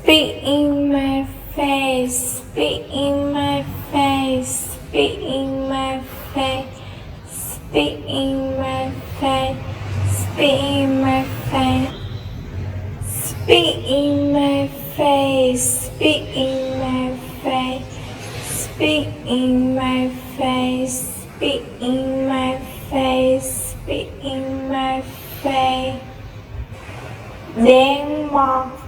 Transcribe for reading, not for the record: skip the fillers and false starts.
Spit in my face, spit in my face, spit in my face, spit in my face, spit in my face, spit in my face, spit in my face, spit in my face, spit in my face, spit in my face. Đen mọt